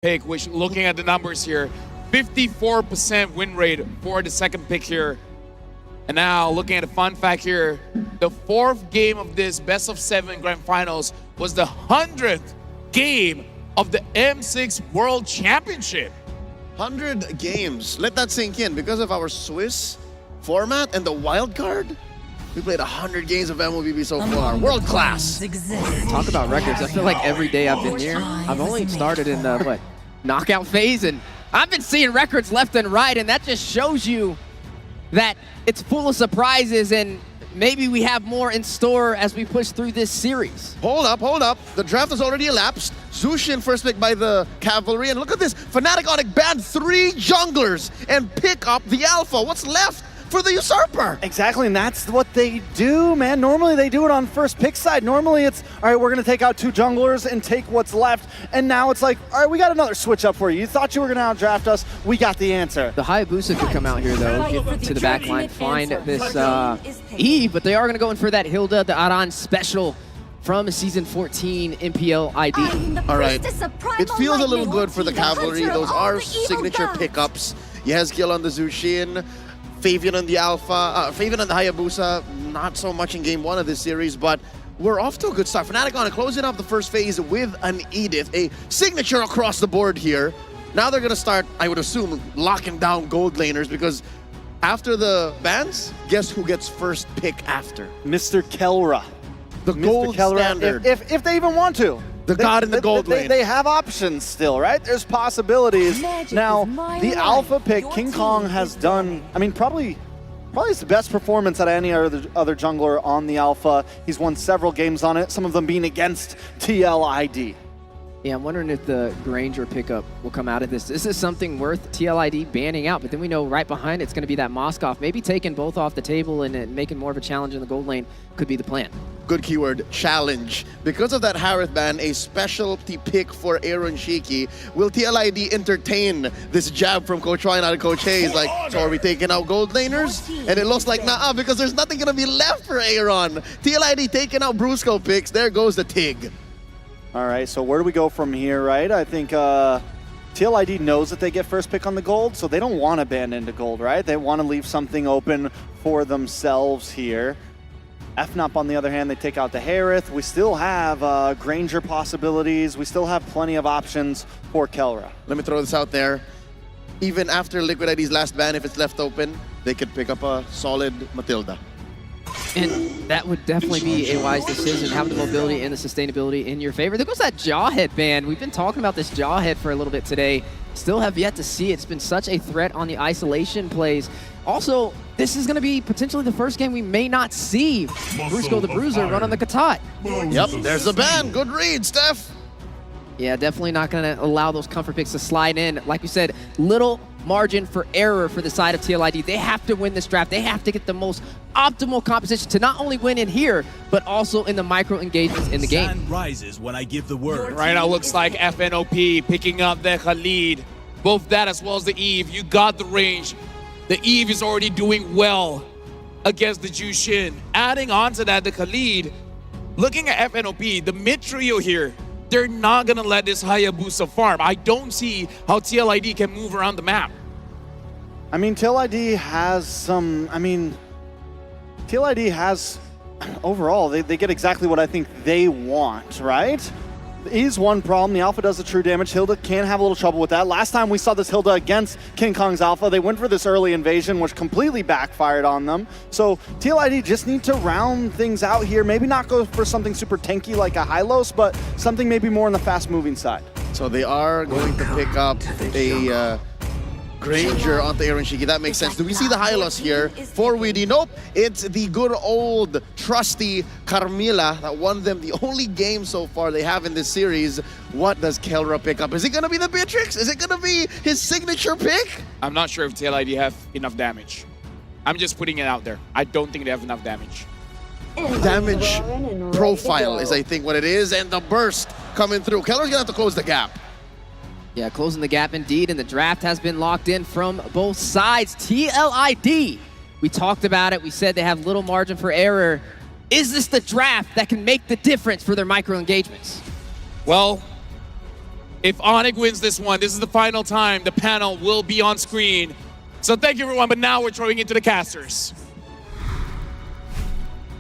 pick, which looking at the numbers here, 54% win rate for the second pick here. And now looking at a fun fact here, the fourth game of this best of 7 grand finals was the 100th game of the M6 World Championship. 100 games. Let that sink in. Because of our Swiss format and the wild card, we played 100 games of MLBB so far. World class. Talk about records. I feel like every day I've been here, I've only started in the knockout phase, and I've been seeing records left and right, and that just shows you that it's full of surprises, and maybe we have more in store as we push through this series. Hold up. The draft has already elapsed. Zushin first pick by the Cavalry, and look at this. Fnatic ONIC banned 3 junglers and pick up the Alpha. What's left for the Usurper? Exactly, and that's what they do, man. Normally they do it on first pick side. Normally it's, all right, we're gonna take out 2 junglers and take what's left. And now it's like, all right, we got another switch up for you. You thought you were gonna outdraft us, we got the answer. The Hayabusa could come out here though, get to the back line, find this Eve, but they are gonna go in for that Hilda, the Aran special from Season 14 MPL ID. All right, it feels a little good for the Cavalry. Those are signature pickups. Yezkiel on the Zushin, Fabian on the Alpha, Fabian on the Hayabusa, not so much in game 1 of this series, but we're off to a good start. Fnatic ONIC closing off the first phase with an Edith, a signature across the board here. Now they're gonna start, I would assume, locking down gold laners, because after the bans, guess who gets first pick after? Mr. Kelra. The gold standard. If they even want to. The god in the gold lane. They have options still, right? There's possibilities. Now, the Alpha pick, King Kong has done, I mean, probably his best performance out of any other jungler on the Alpha. He's won several games on it, some of them being against TLID. Yeah, I'm wondering if the Granger pickup will come out of this. This is something worth TLID banning out, but then we know right behind it's going to be that Moskov. Maybe taking both off the table and making more of a challenge in the gold lane could be the plan. Good keyword, challenge. Because of that Harith ban, a specialty pick for Aaron Shiki. Will TLID entertain this jab from Coach Ryan out of Coach Hayes? Like, so are we taking out gold laners? And it looks like, nah, because there's nothing going to be left for Aaron. TLID taking out Brusco picks. There goes the TIG. All right, so where do we go from here, right? I think TLID knows that they get first pick on the gold, so they don't want to ban into gold, right? They want to leave something open for themselves here. FNOP, on the other hand, they take out the Harith. We still have Granger possibilities. We still have plenty of options for Kelra. Let me throw this out there. Even after Liquid ID's last ban, if it's left open, they could pick up a solid Matilda. And that would definitely be a wise decision, having the mobility and the sustainability in your favor. There goes that Jawhead ban. We've been talking about this Jawhead for a little bit today. Still have yet to see it. It's been such a threat on the isolation plays. Also, this is going to be potentially the first game we may not see Brusco the Bruiser run on the Katat. Yep, there's the ban. Good read, Steph. Yeah, definitely not going to allow those comfort picks to slide in. Like you said, little margin for error for the side of TLID. They have to win this draft. They have to get the most optimal composition to not only win in here, but also in the micro engagements in the game. Sun rises when I give the word. Right now looks like FNOP picking up the Khalid. Both that as well as the Eve. You got the range. The Eve is already doing well against the Jushin. Adding on to that, the Khalid, looking at FNOP, the mid trio here, they're not going to let this Hayabusa farm. I don't see how TLID can move around the map. I mean, TLID has some, TLID has, overall, they get exactly what I think they want, right? Is one problem. The Alpha does the true damage. Hilda can have a little trouble with that. Last time we saw this Hilda against King Kong's Alpha, they went for this early invasion, which completely backfired on them. So TLID just need to round things out here. Maybe not go for something super tanky like a Hylos, but something maybe more on the fast-moving side. So they are going to pick up a Granger onto Aaron Shiki. That makes sense. Do we see the Hylos here for Weedy? Nope. It's the good old trusty Carmilla that won them the only game so far they have in this series. What does Kelra pick up? Is it going to be the Beatrix? Is it going to be his signature pick? I'm not sure if TLID have enough damage. I'm just putting it out there. I don't think they have enough damage. Damage profile is, I think, what it is. And the burst coming through. Kelra's going to have to close the gap. Yeah, closing the gap indeed, and the draft has been locked in from both sides. TLID, we talked about it. We said they have little margin for error. Is this the draft that can make the difference for their micro engagements? Well, If ONIC wins this one, this is the final time the panel will be on screen. So thank you, everyone, but now we're throwing into the casters.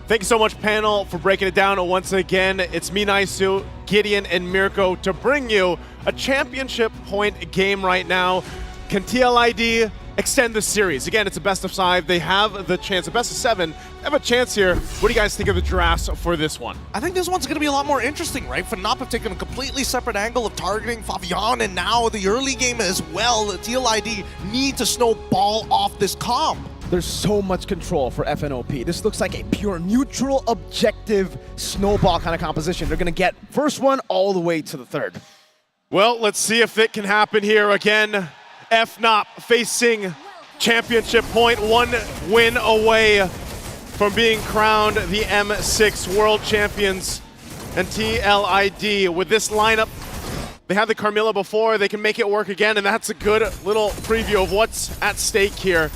Thank you so much, panel, for breaking it down once again. It's me, Naisu, Gideon, and Mirko to bring you a championship point game right now. Can TLID extend the series? Again, it's a best of 5. They have the chance, a best of 7. They have a chance here. What do you guys think of the drafts for this one? I think this one's going to be a lot more interesting, right? Fnatic have taken a completely separate angle of targeting Fabian, and now the early game as well. The TLID need to snowball off this comp. There's so much control for FNOP. This looks like a pure neutral, objective, snowball kind of composition. They're going to get first one all the way to the third. Well, let's see if it can happen here again. Fnatic facing championship point, 1 win away from being crowned the M6 World Champions. And TLID, with this lineup, they had the Carmilla before, they can make it work again, and that's a good little preview of what's at stake here.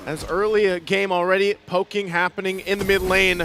As early a game already, poking happening in the mid lane.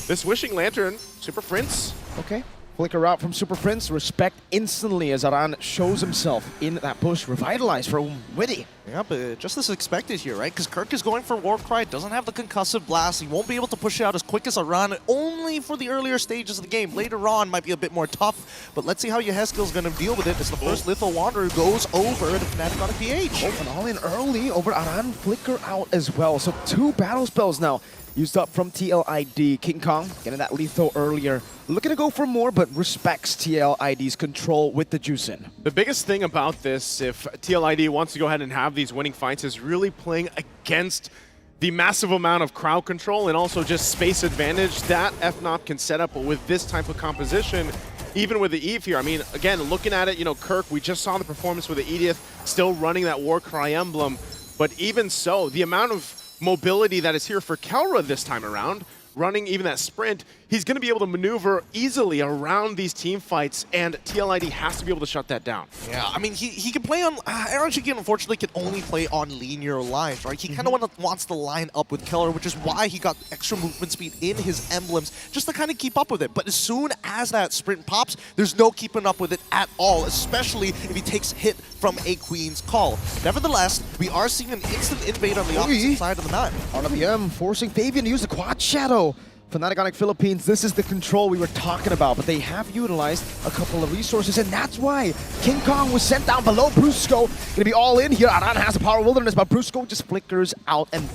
This Wishing Lantern, Super Prince. Okay. Flicker out from Super Prince. Respect instantly as Aran shows himself in that push. Revitalized for Witty. Yeah, but just as expected here, right? Because Kirk is going for Warcry, doesn't have the concussive blast. He won't be able to push out as quick as a run, only for the earlier stages of the game. Later on might be a bit more tough, but let's see how Yeheskill's going to deal with it as the first Lethal Wanderer goes over to Fnatic ONIC PH. Oh, and all in early over Aran. Flicker out as well. So 2 battle spells now used up from TLID. King Kong getting that lethal earlier. Looking to go for more, but respects TLID's control with the juice in. The biggest thing about this, if TLID wants to go ahead and have these winning fights, is really playing against the massive amount of crowd control and also just space advantage that Fnatic can set up with this type of composition, even with the Eve here. I mean, again, looking at it, you know, Kirk, we just saw the performance with the Edith, still running that Warcry emblem, but even so, the amount of mobility that is here for Kelra this time around, running even that sprint, he's going to be able to maneuver easily around these team fights, and TLID has to be able to shut that down. Yeah, I mean, he can play on... Aaron Shikin, unfortunately, can only play on linear lines, right? He kind of wants to line up with Keller, which is why he got extra movement speed in his emblems, just to kind of keep up with it. But as soon as that sprint pops, there's no keeping up with it at all, especially if he takes hit from a Queen's Call. Nevertheless, we are seeing an instant invade on the opposite side of the map. RWM forcing Fabian to use the Quad Shadow. Fnatic ONIC Philippines, this is the control we were talking about, but they have utilized a couple of resources, and that's why King Kong was sent down below. Brusco gonna be all in here. Aran has a Power Wilderness, but Brusco just flickers out, and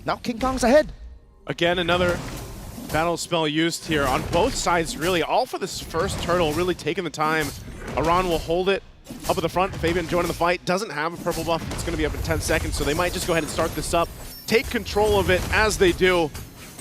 now King Kong's ahead. Again, another battle spell used here on both sides, really, all for this first turtle, really taking the time. Aran will hold it up at the front. Fabian joining the fight, doesn't have a purple buff. It's gonna be up in 10 seconds, so they might just go ahead and start this up, take control of it as they do.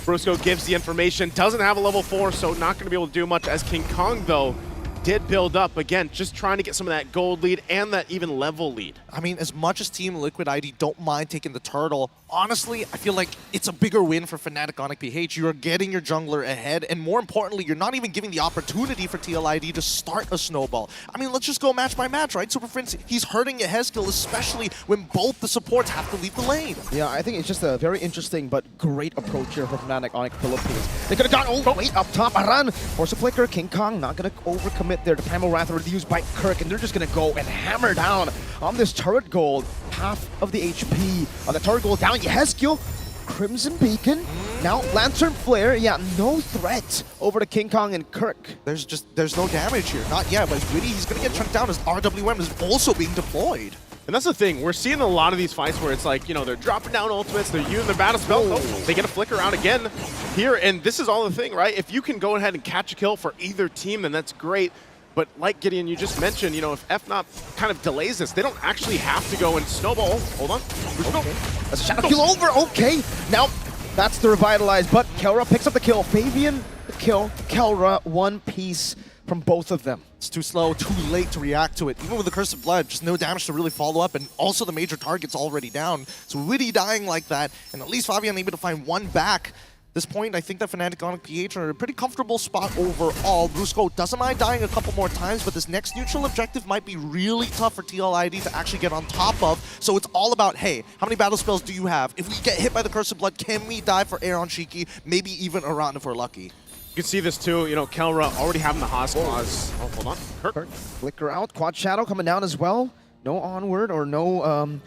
Brusco gives the information, doesn't have a level 4, so not going to be able to do much, as King Kong, though, did build up. Again, just trying to get some of that gold lead and that even level lead. I mean, as much as Team Liquid ID don't mind taking the turtle, honestly, I feel like it's a bigger win for Fnatic ONIC PH. You are getting your jungler ahead, and more importantly, you're not even giving the opportunity for TLID to start a snowball. I mean, let's just go match by match, right? Super Prince, he's hurting Yehezkill, especially when both the supports have to leave the lane. Yeah, I think it's just a very interesting but great approach here for Fnatic ONIC Philippines. They could have gone, oh, wait, up top, Aran, force a flicker, King Kong not going to overcommit there. The Primal Wrath already used by Kirk, and they're just going to go and hammer down on this turret gold. Half of the HP on the turret gold down. Yehezkill, Crimson Beacon, now Lantern Flare. Yeah, no threat over to King Kong and Kirk. There's no damage here, not yet, but Witty, he's going to get chunked down as RWM is also being deployed. And that's the thing, we're seeing a lot of these fights where it's like, you know, they're dropping down ultimates, they're using their battle spell, they get a flicker out again here, and this is all the thing, right? If you can go ahead and catch a kill for either team, then that's great. But like Gideon, you just mentioned, you know, if Fnatic kind of delays this, they don't actually have to go and snowball. Hold on. Okay. That's a shadow kill over. Okay. Now, that's the revitalize, but Kelra picks up the kill. Fabian, the kill. Kelra, one piece from both of them. It's too slow, too late to react to it. Even with the Curse of Blood, just no damage to really follow up, and also the major target's already down. So Witty dying like that, and at least Fabian able to find one back. This point, I think that Fnatic ONIC PH are in a pretty comfortable spot overall. Brusco doesn't mind dying a couple more times, but this next neutral objective might be really tough for TLID to actually get on top of. So it's all about, hey, how many battle spells do you have? If we get hit by the Curse of Blood, can we die for Aaron Shiki? Maybe even Aran if we're lucky. You can see this too, you know, Kelra already having the Haas clause. Oh, hold on. Kirk. Flicker out, Quad Shadow coming down as well. No onward or no...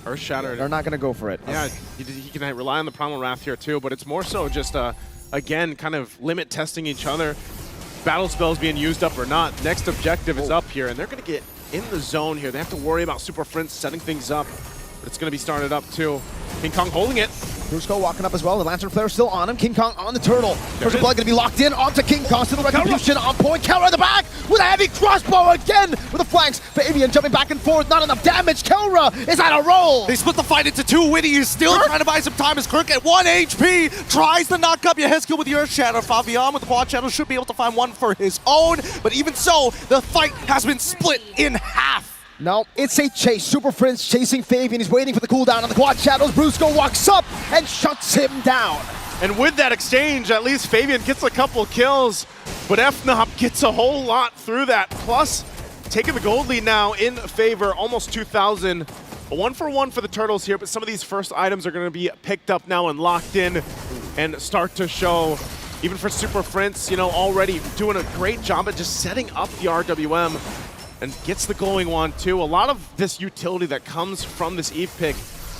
Earth Shatter. They're not going to go for it. Yeah, he can rely on the Primal Wrath here too, but it's more so just, again, kind of limit testing each other. Battle spells being used up or not. Next objective is up here, and they're going to get in the zone here. They have to worry about Super Prince setting things up, but it's going to be started up too. King Kong holding it. Brusco walking up as well. The Lantern Flare still on him. King Kong on the turtle. First Blood going to be locked in onto King Kong. Still the retribution on point. Kelra in the back with a heavy crossbow again with the flanks. Fabian jumping back and forth. Not enough damage. Kelra is on a roll. They split the fight into two. Witty is still trying to buy some time as Kirk at 1 HP tries to knock up Yehezkiel with the Earth Shatter. Fabian with the Quad Shadow should be able to find one for his own, but even so, the fight has been split in half. No, it's a chase. Super Prince chasing Fabian. He's waiting for the cooldown on the Quad Shadows. Brusco walks up and shuts him down. And with that exchange, at least Fabian gets a couple kills, but Fnop gets a whole lot through that. Plus, taking the gold lead now in favor, almost 2,000. A 1-for-1 for the Turtles here, but some of these first items are going to be picked up now and locked in and start to show. Even for Super Prince, you know, already doing a great job at just setting up the RWM. And gets the glowing wand too. A lot of this utility that comes from this Eve pick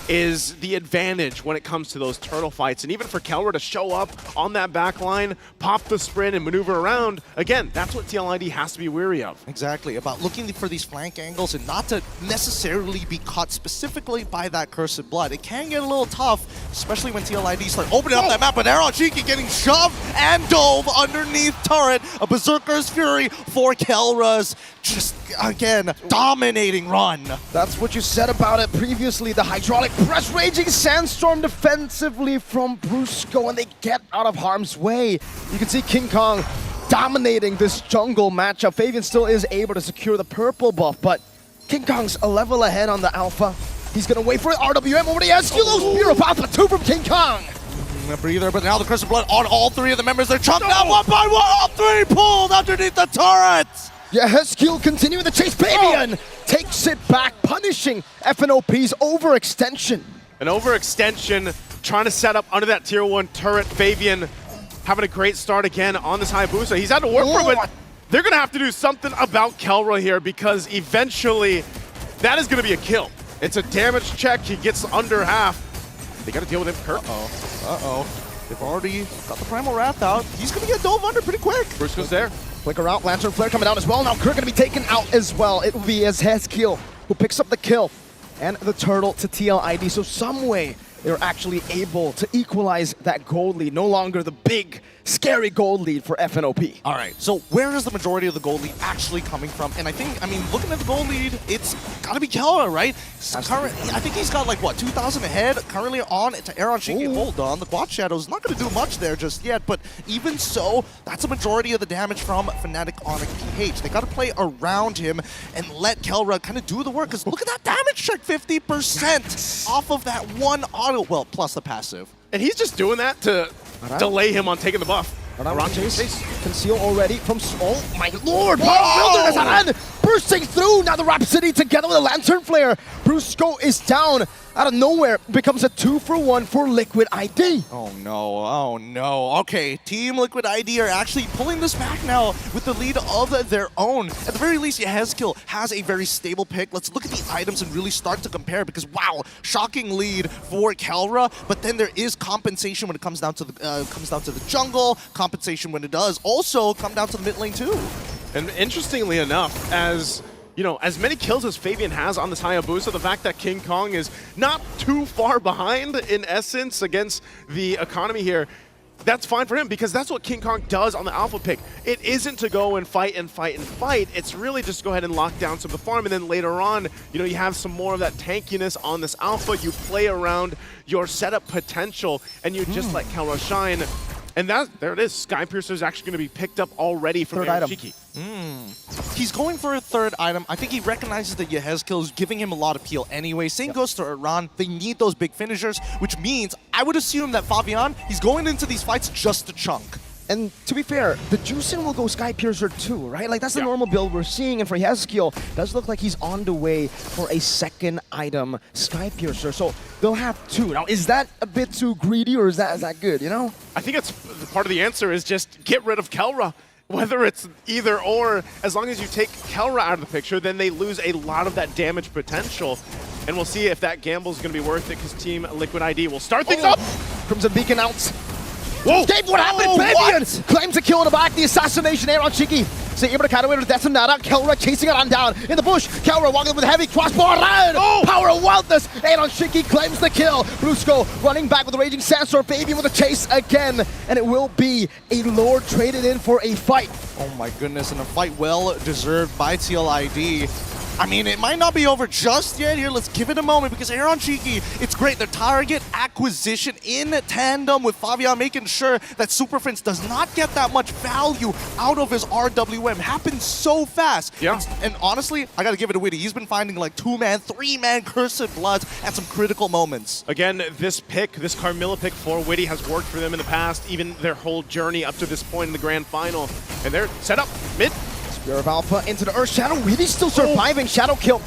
is the advantage when it comes to those turtle fights. And even for Kelra to show up on that back line, pop the sprint and maneuver around, again, that's what TLID has to be wary of. Exactly, about looking for these flank angles and not to necessarily be caught specifically by that Cursed Blood. It can get a little tough, especially when TLID start opening up that map, but Aaron Cheeky getting shoved and dove underneath turret. A Berserker's Fury for Kelra's just, again, dominating run. That's what you said about it previously. The hydraulic press raging sandstorm defensively from Brusco, and they get out of harm's way. You can see King Kong dominating this jungle matchup. Fabian still is able to secure the purple buff, but King Kong's a level ahead on the alpha. He's gonna wait for it. RWM over the Eskilo Spear of Alpha 2 from King Kong. A breather, but now the Cursed Blood on all three of the members. They're chopped down one by one. All three pulled underneath the turrets. Yehezkiel continuing the chase. Fabian takes it back, punishing FNOP's overextension. An overextension, trying to set up under that tier 1 turret. Fabian having a great start again on this Hayabusa. He's had to work for it, but they're going to have to do something about Kelra here because eventually that is going to be a kill. It's a damage check. He gets under half. They got to deal with him, Kirk. They've already got the Primal Wrath out. He's going to get dove under pretty quick. Brusco's there. Flicker out, Lantern Flare coming down as well. Now Kirk gonna be taken out as well. It will be Yehezkiel who picks up the kill and the turtle to TLID. So some way they're actually able to equalize that gold lead. No longer the big, scary gold lead for FNOP. All right, so where is the majority of the gold lead actually coming from? And I think, looking at the gold lead, it's got to be Kelra, right? I think he's got like, what, 2,000 ahead currently on to Aaron Shiki. Hold on, the Quad Shadow's not going to do much there just yet, but even so, that's a majority of the damage from Fnatic ONIC PH. They got to play around him and let Kelra kind of do the work, because look at that damage check, 50% off of that one auto, well, plus the passive. And he's just doing that to delay him on taking the buff. Around chase. Conceal already from... Oh my lord! Wilderness Aran bursting through! Now the Rhapsody together with a Lantern Flare. Brusco is down. Out of nowhere, becomes a 2-for-1 for Liquid ID. Oh no. Okay, Team Liquid ID are actually pulling this back now with the lead of their own. At the very least, Yehezkiel has a very stable pick. Let's look at the items and really start to compare, because wow, shocking lead for Kelra, but then there is compensation when it comes down to the jungle, compensation when it does also come down to the mid lane too. And interestingly enough, as you know, as many kills as Fabian has on this Hayabusa, the fact that King Kong is not too far behind in essence against the economy here, that's fine for him, because that's what King Kong does on the alpha pick. It isn't to go and fight and fight and fight. It's really just go ahead and lock down some of the farm, and then later on, you know, you have some more of that tankiness on this alpha. You play around your setup potential, and you just let Kelra shine. And there it is. Skypiercer is actually going to be picked up already from Shiki. He's going for a third item. I think he recognizes that Yehezkiel is giving him a lot of peel anyway. Same goes to Iran. They need those big finishers, which means I would assume that Fabian, he's going into these fights just to chunk. And to be fair, the Juicin will go Sky Piercer too, right? Like that's the normal build we're seeing, and for Hezkiel, does look like he's on the way for a second item, Sky Piercer. So they'll have 2. Now, is that a bit too greedy, or is that good, you know? I think it's part of the answer is just get rid of Kelra. Whether it's either or, as long as you take Kelra out of the picture, then they lose a lot of that damage potential. And we'll see if that gamble is going to be worth it, because Team Liquid ID will start things up. Crimson Beacon out. Whoa! Escape, what happened? Fabian claims a kill in the back. The assassination air on Cheeky. So able to counter with Detonata. Kelra chasing it on down in the bush. Kelra walking with a heavy crossbow around. Power of wildness. Aaron Cheeky claims the kill. Brusco running back with a raging sandstorm. Fabian with a chase again. And it will be a Lord traded in for a fight. Oh my goodness, and a fight well deserved by TLID. I mean, it might not be over just yet here. Let's give it a moment, because Aaron Cheeky, it's great. Their target acquisition in tandem with Fabian, making sure that Super Prince does not get that much value out of his RWM. Happens so fast. Yeah. And honestly, I got to give it to Witty. He's been finding like 2-man, 3-man Cursed Bloods at some critical moments. Again, this pick, this Carmilla pick for Witty has worked for them in the past, even their whole journey up to this point in the grand final. And they're set up mid. Spear of Alpha into the Earth Shadow. Really still surviving. Shadow kill.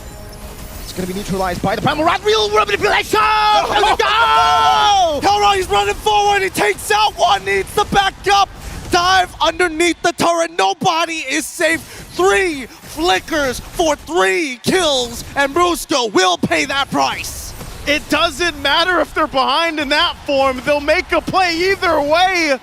It's going to be neutralized by the Primal Rat. Real manipulation! Let's go! Kelra, he's running forward. He takes out one. Needs to back up. Dive underneath the turret. Nobody is safe. 3 flickers for 3 kills. And Brusco will pay that price. It doesn't matter if they're behind in that form. They'll make a play either way.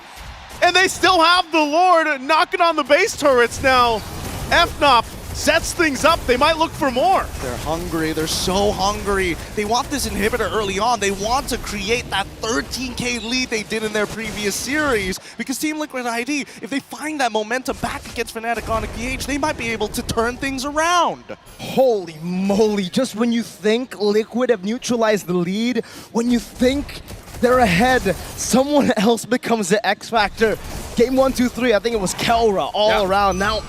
And they still have the Lord knocking on the base turrets now. Fnatic sets things up. They might look for more. They're hungry. They're so hungry. They want this inhibitor early on. They want to create that 13K lead they did in their previous series. Because Team Liquid ID, if they find that momentum back against Fnatic ONIC PH, they might be able to turn things around. Holy moly. Just when you think Liquid have neutralized the lead, when you think they're ahead, someone else becomes the X Factor. Game 1, 2, 3, I think it was Kelra all around. Now,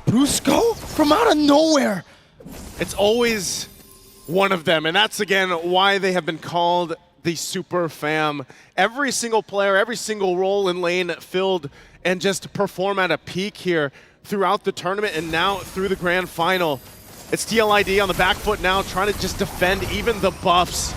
Brusco from out of nowhere. It's always one of them, and that's again why they have been called the Super Fam. Every single player, every single role in lane filled, and just perform at a peak here throughout the tournament and now through the grand final. It's TLID on the back foot now, trying to just defend even the buffs.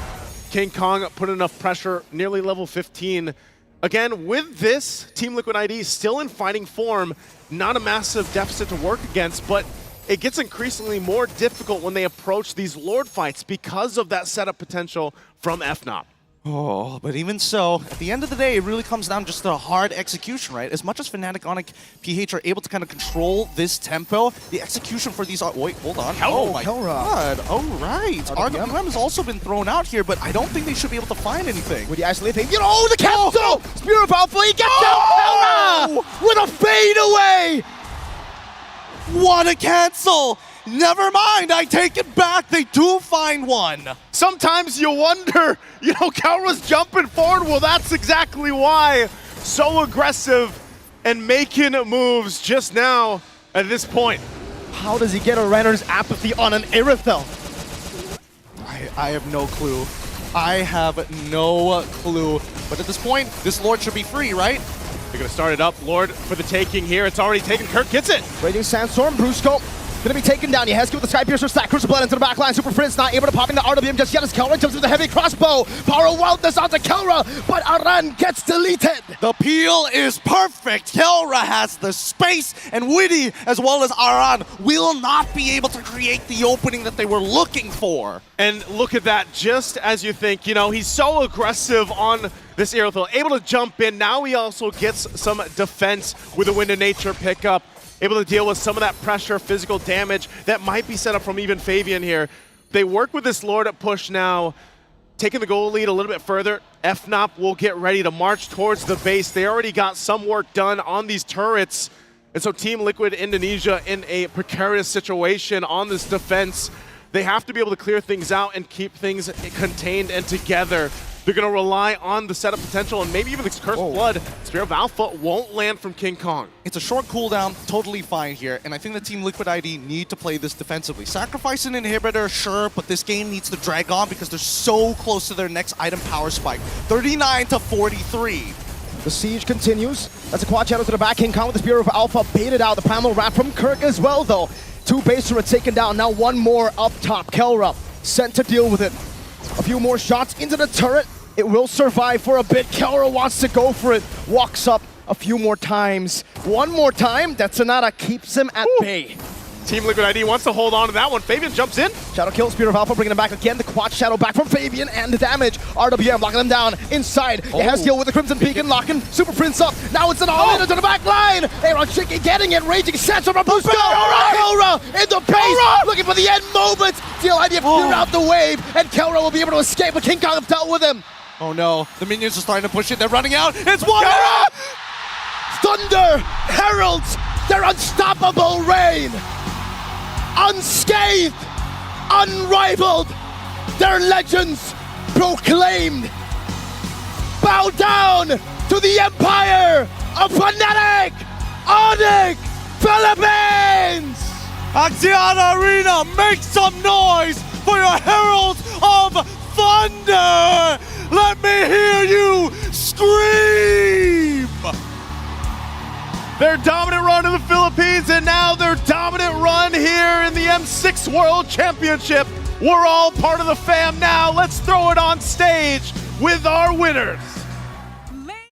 King Kong put enough pressure, nearly level 15. Again, with this, Team Liquid ID still in fighting form, not a massive deficit to work against, but it gets increasingly more difficult when they approach these Lord fights because of that setup potential from Fnatic. Oh, but even so, at the end of the day, it really comes down just to hard execution, right? As much as Fnatic ONIC PH are able to kind of control this tempo, the execution for these are... Wait, hold on. Oh my god. Oh, right. RWM has also been thrown out here, but I don't think they should be able to find anything. With the isolating, you know, the cancel! Spear of Alpha, he gets out with a fade away! What a cancel! Never mind, I take it back. They do find one. Sometimes you wonder, you know, Kelra's jumping forward. Well, that's exactly why. So aggressive and making moves just now at this point. How does he get a Renner's apathy on an Irithel? I have no clue. I have no clue. But at this point, this Lord should be free, right? They're going to start it up. Lord for the taking here. It's already taken. Kirk gets it. Raging Sandstorm, Brusco. Gonna be taken down. Hezkiel with the Sky Piercer stack. Crucial Blood into the back line. Super Prince not able to pop in the RWM just yet as Kelra jumps with the heavy crossbow. Power of Wildness onto Kelra, but Aran gets deleted. The peel is perfect. Kelra has the space, and Witty, as well as Aran, will not be able to create the opening that they were looking for. And look at that, just as you think, you know, he's so aggressive on this Irithel, able to jump in. Now he also gets some defense with a Wind of Nature pickup. Able to deal with some of that pressure, physical damage that might be set up from even Fabian here. They work with this Lord at push now, taking the goal lead a little bit further. Fnatic will get ready to march towards the base. They already got some work done on these turrets. And so Team Liquid Indonesia in a precarious situation on this defense. They have to be able to clear things out and keep things contained and together. They're going to rely on the setup potential and maybe even the Cursed Blood. Spear of Alpha won't land from King Kong. It's a short cooldown, totally fine here, and I think the Team Liquid ID need to play this defensively. Sacrifice an inhibitor, sure, but this game needs to drag on because they're so close to their next item power spike. 39 to 43. The siege continues. That's a quad shadow to the back. King Kong with the Spear of Alpha baited out. The Primal Wrath from Kirk as well, though. 2 base turrets taken down. Now 1 more up top. Kelra sent to deal with it. A few more shots into the turret. It will survive for a bit. Kelra wants to go for it. Walks up a few more times. 1 more time. That Sonata keeps him at bay. Team Liquid ID wants to hold on to that one. Fabian jumps in. Shadow kill, Spear of Alpha, bringing him back again. The quad shadow back from Fabian, and the damage. RWM locking them down inside. It has heal with the Crimson Beacon, locking Super Prince up. Now it's an all-in into the back line. Aaron Chicky getting it, raging sets from a boost. Kelra in the base, looking for the end moment. TLID have cleared out the wave, and Kelra will be able to escape, but King Kong have dealt with him. Oh no, the minions are starting to push it. They're running out. It's one. Thunder heralds their unstoppable reign. Unscathed, unrivaled, their legends proclaimed. Bow down to the empire of Fnatic ONIC Philippines! Axiana Arena, make some noise for your Heralds of Thunder! Let me hear you scream! Their dominant run in the Philippines, and now their dominant run here in the M6 World Championship. We're all part of the fam now. Let's throw it on stage with our winners.